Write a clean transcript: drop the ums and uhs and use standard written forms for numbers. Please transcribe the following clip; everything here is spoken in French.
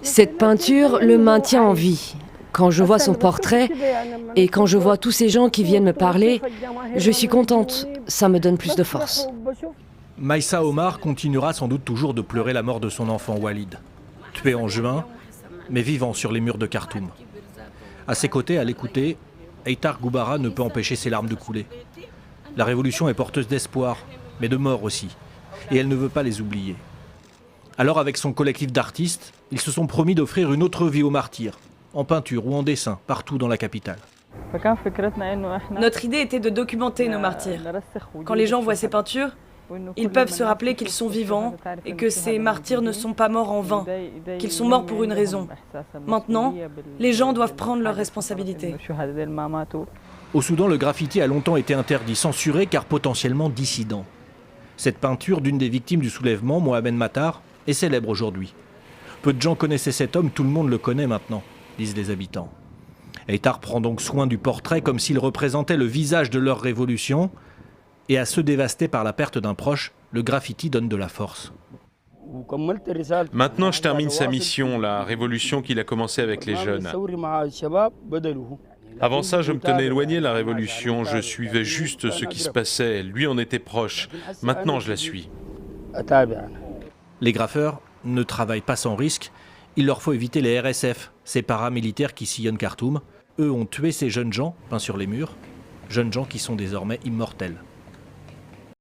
Cette peinture le maintient en vie. Quand je vois son portrait et quand je vois tous ces gens qui viennent me parler, je suis contente, ça me donne plus de force. Maïssa Omar continuera sans doute toujours de pleurer la mort de son enfant Walid, tué en juin, mais vivant sur les murs de Khartoum. À ses côtés, à l'écouter, Eitar Goubara ne peut empêcher ses larmes de couler. La révolution est porteuse d'espoir, mais de mort aussi, et elle ne veut pas les oublier. Alors avec son collectif d'artistes, ils se sont promis d'offrir une autre vie aux martyrs, en peinture ou en dessin, partout dans la capitale. Notre idée était de documenter nos martyrs. Quand les gens voient ces peintures, ils peuvent se rappeler qu'ils sont vivants et que ces martyrs ne sont pas morts en vain, qu'ils sont morts pour une raison. Maintenant, les gens doivent prendre leurs responsabilités. Au Soudan, le graffiti a longtemps été interdit, censuré car potentiellement dissident. Cette peinture d'une des victimes du soulèvement, Mohamed Matar, est célèbre aujourd'hui. Peu de gens connaissaient cet homme, tout le monde le connaît maintenant, disent les habitants. Eitar prend donc soin du portrait comme s'il représentait le visage de leur révolution. Et à ceux dévastés par la perte d'un proche, le graffiti donne de la force. Maintenant, je termine sa mission, la révolution qu'il a commencée avec les jeunes. Avant ça, je me tenais éloigné de la révolution, je suivais juste ce qui se passait. Lui en était proche. Maintenant, je la suis. Les graffeurs ne travaillent pas sans risque. Il leur faut éviter les RSF, ces paramilitaires qui sillonnent Khartoum. Eux ont tué ces jeunes gens, peints sur les murs, jeunes gens qui sont désormais immortels.